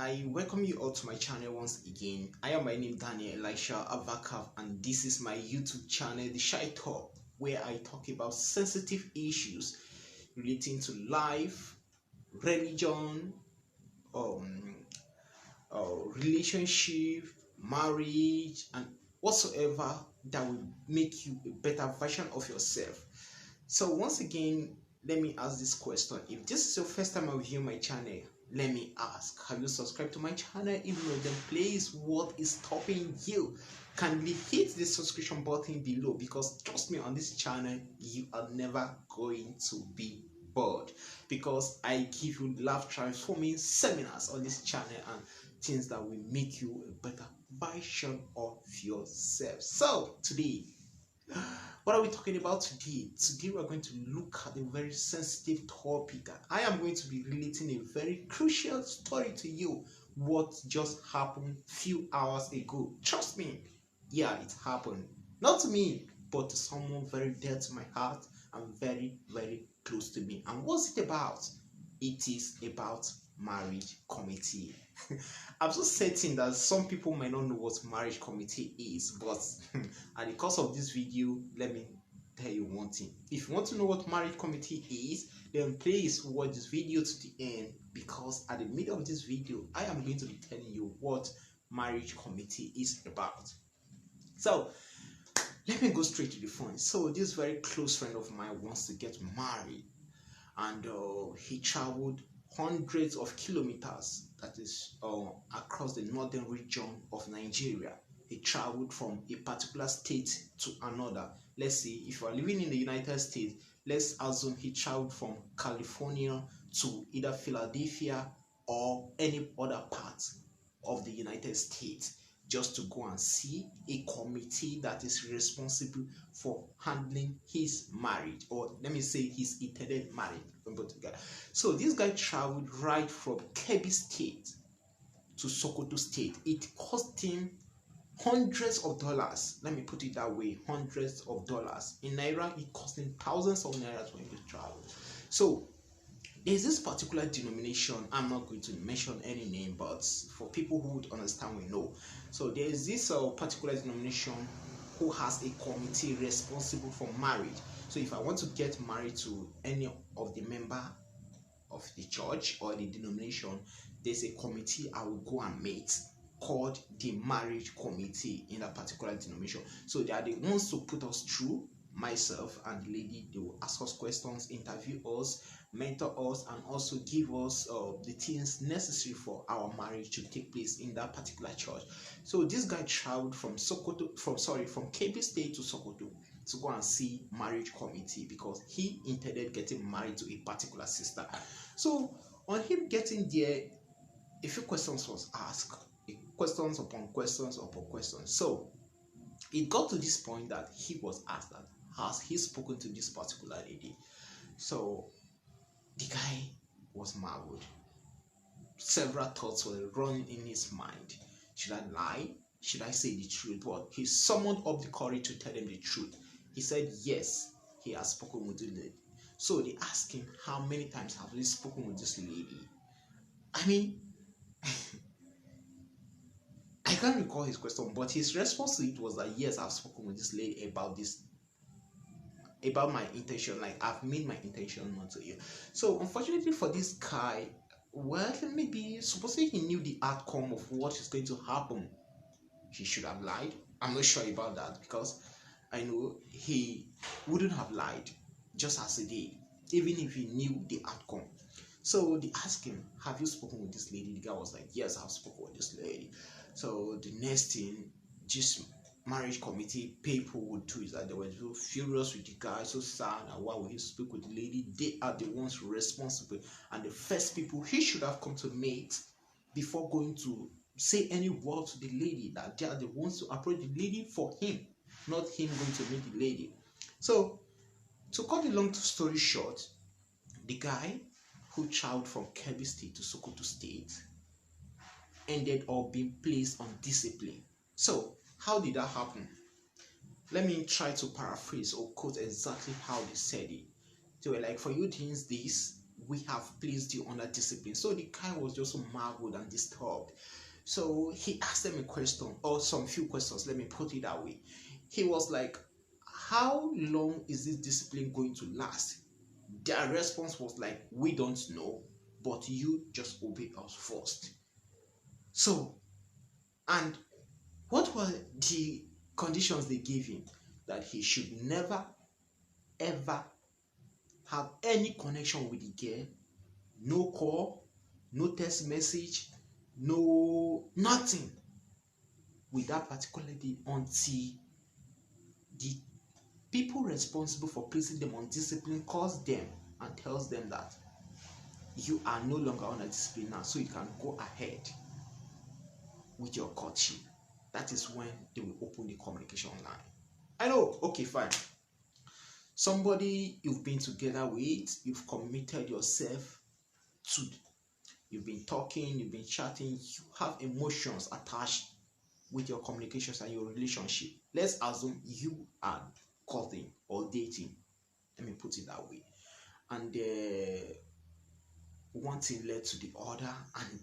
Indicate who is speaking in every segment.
Speaker 1: I welcome you all to my channel once again. I am by name Daniel Elisha Avakav, and this is my YouTube channel, The Shy Talk, where I talk about sensitive issues relating to life, religion, relationship, marriage, and whatsoever that will make you a better version of yourself. So once again, let me ask this question. If this is your first time of viewing my channel, let me ask, have you subscribed to my channel? If not, then please, what is stopping you? Kindly hit the subscription button below, because trust me, on this channel you are never going to be bored, because I give you life transforming seminars on this channel and things that will make you a better version of yourself. So today, what are we talking about today? Today we are going to look at a very sensitive topic. I am going to be relating a very crucial story to you. What just happened few hours ago. Trust me, yeah, it happened. Not to me, but to someone very dear to my heart and very, very close to me. And what's it about? It is about marriage committee. I'm so certain that some people might not know what marriage committee is, but at the course of this video, let me tell you one thing. If you want to know what marriage committee is, then please watch this video to the end, because at the middle of this video, I am going to be telling you what marriage committee is about. So let me go straight to the point. So this very close friend of mine wants to get married, and he traveled hundreds of kilometers, that is across the northern region of Nigeria. He traveled from a particular state to another. Let's say if you are living in the United States, let's assume he traveled from California to either Philadelphia or any other part of the United States, just to go and see a committee that is responsible for handling his marriage, or let me say his intended marriage. So this guy traveled right from Kebbi State to Sokoto State. It cost him hundreds of dollars. Let me put it that way, hundreds of dollars. In Naira, it cost him thousands of Naira when he traveled. So there's this particular denomination. I'm not going to mention any name, but for people who would understand, we know. So there's this particular denomination who has a committee responsible for marriage. So if I want to get married to any of the member of the church or the denomination, there's a committee I will go and meet called the marriage committee in that particular denomination. So they are the ones to put us through. Myself and the lady, they will ask us questions, interview us, mentor us, and also give us the things necessary for our marriage to take place in that particular church. So this guy traveled from Kebbi State to Sokoto to go and see marriage committee, because he intended getting married to a particular sister. So on him getting there, a few questions was asked, questions upon questions upon questions. So it got to this point that he was asked that, has he spoken to this particular lady? So the guy was marveled. Several thoughts were running in his mind. Should I lie? Should I say the truth? Well, he summoned up the courage to tell them the truth. He said yes, he has spoken with the lady. So they asked him, how many times have you spoken with this lady? I mean, I can't recall his question, but his response to it was that yes, I've spoken with this lady about my intention, like I've made my intention known to you. So unfortunately for this guy, well, maybe supposedly he knew the outcome of what is going to happen, he should have lied. I'm not sure about that, because I know he wouldn't have lied just as he did, even if he knew the outcome. So they asked him, have you spoken with this lady? The guy was like, yes, I've spoken with this lady. So the next thing, just marriage committee people would do is that they were so furious with the guy, so sad, and why would he speak with the lady? They are the ones responsible, and the first people he should have come to meet before going to say any word to the lady, that they are the ones to approach the lady for him, not him going to meet the lady. So to cut the long story short, the guy who traveled from Kebbi State to Sokoto State ended up being placed on discipline. So how did that happen? Let me try to paraphrase or quote exactly how they said it. They were like, for you doing this, we have placed you under discipline. So the guy was just so marveled and disturbed. So he asked them a question, or some few questions, let me put it that way. He was like, how long is this discipline going to last? Their response was like, we don't know, but you just obey us first. So, and what were the conditions they gave him? That he should never, ever have any connection with the girl, no call, no text message, no nothing with that particular day until the people responsible for placing them on discipline calls them and tells them that you are no longer on a discipline now, so you can go ahead with your courtship. That is when they will open the communication line. I know, okay, fine. Somebody you've been together with, you've committed yourself to, you've been talking, you've been chatting, you have emotions attached with your communications and your relationship. Let's assume you are courting or dating. Let me put it that way. And one thing led to the other, and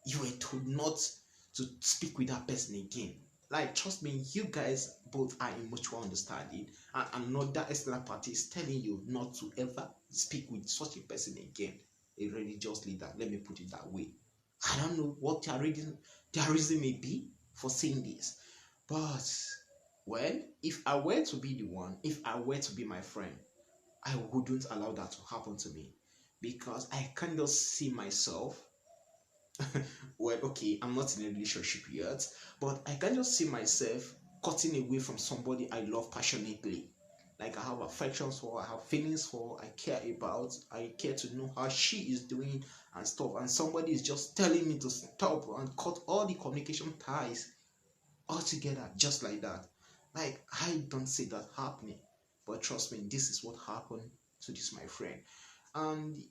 Speaker 1: you were told not to speak with that person again. Like, trust me, you guys both are in mutual understanding, and another external party is telling you not to ever speak with such a person again. A religious leader, let me put it that way. I don't know what their reason may be for saying this, but well, if I were to be the one, if I were to be my friend, I wouldn't allow that to happen to me, because I can't just see myself. Well, okay, I'm not in a relationship yet, but I can just see myself cutting away from somebody I love passionately. Like, I have affections for, I have feelings for, I care about, I care to know how she is doing and stuff, and somebody is just telling me to stop and cut all the communication ties altogether just like that. Like, I don't see that happening, but trust me, this is what happened to this my friend. And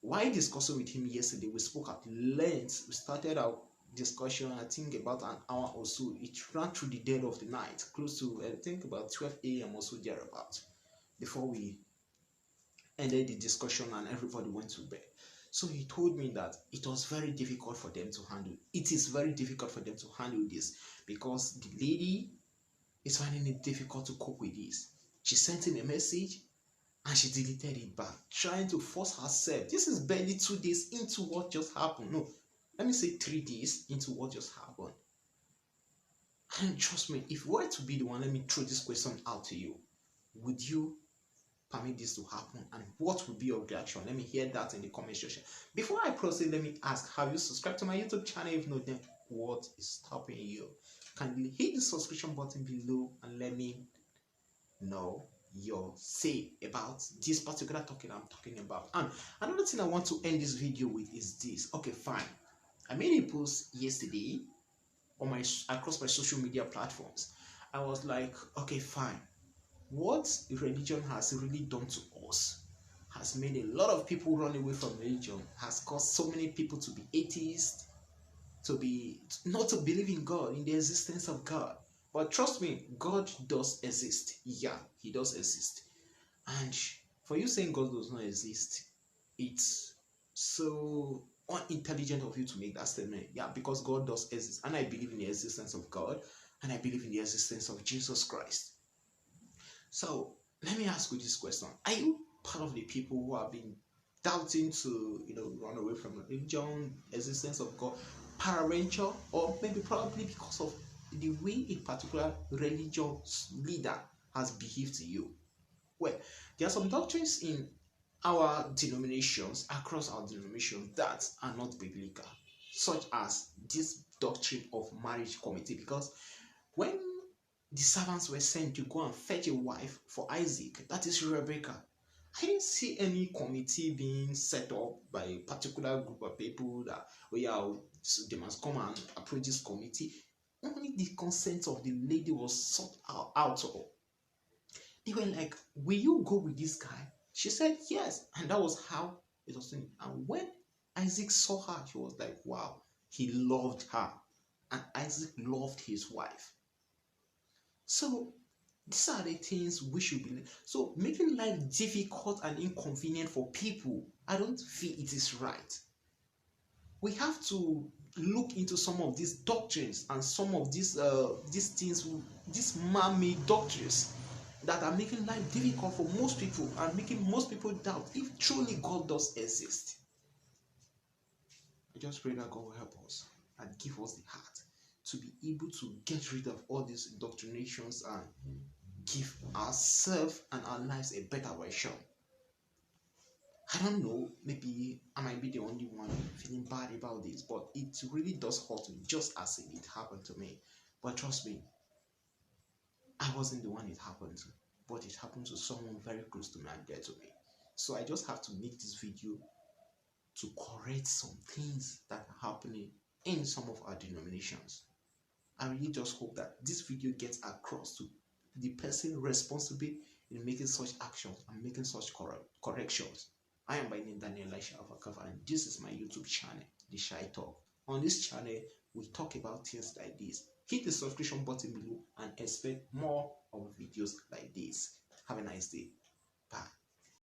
Speaker 1: while discussing with him yesterday, we spoke at length. We started our discussion, I think, about an hour or so. It ran through the dead of the night, close to, I think, about 12 a.m. or so thereabouts, before we ended the discussion and everybody went to bed. So he told me that it was very difficult for them to handle. It is very difficult for them to handle this, because the lady is finding it difficult to cope with this. She sent him a message and she deleted it back, trying to force herself. This is barely 2 days into what just happened. No, let me say 3 days into what just happened. And trust me, if you were to be the one, let me throw this question out to you. Would you permit this to happen? And what would be your reaction? Let me hear that in the comment section. Before I proceed, let me ask, have you subscribed to my YouTube channel? If not, then what is stopping you? Kindly hit the subscription button below and let me know your say about this particular topic I'm talking about. And another thing I want to end this video with is this. Okay, fine. I made a post yesterday on across my social media platforms. I was like, okay, fine. What religion has really done to us has made a lot of people run away from religion, has caused so many people to be atheists, not to believe in God, in the existence of God. But trust me, God does exist. Yeah, he does exist. And for you saying God does not exist, it's so unintelligent of you to make that statement. Yeah, because God does exist. And I believe in the existence of God. And I believe in the existence of Jesus Christ. So let me ask you this question. Are you part of the people who have been doubting to, run away from religion, existence of God, peradventure, or maybe probably because of the way a particular religious leader has behaved to you? Well, there are some doctrines in our denominations, across our denominations, that are not biblical, such as this doctrine of marriage committee. Because when the servants were sent to go and fetch a wife for Isaac, that is Rebecca, I didn't see any committee being set up by a particular group of people that, so they must come and approach this committee. Only the consent of the lady was sought out. They were like, will you go with this guy? She said yes. And that was how it was doing. And when Isaac saw her, he was like, wow, he loved her. And Isaac loved his wife. So these are the things we should believe. So making life difficult and inconvenient for people I don't feel it is right. We have to look into some of these doctrines and some of these things, these man-made doctrines that are making life difficult for most people and making most people doubt if truly God does exist. I just pray that God will help us and give us the heart to be able to get rid of all these indoctrinations and give ourselves and our lives a better version. I don't know, maybe I might be the only one feeling bad about this, but it really does hurt me just as if it happened to me. But trust me, I wasn't the one it happened to, but it happened to someone very close to me and dear to me. So I just have to make this video to correct some things that are happening in some of our denominations. I really just hope that this video gets across to the person responsible in making such actions and making such corrections. I am by name Daniel Elisha Avakava, and this is my YouTube channel, The Shy Talk. On this channel, we talk about things like this. Hit the subscription button below and expect more of videos like this. Have a nice day. Bye.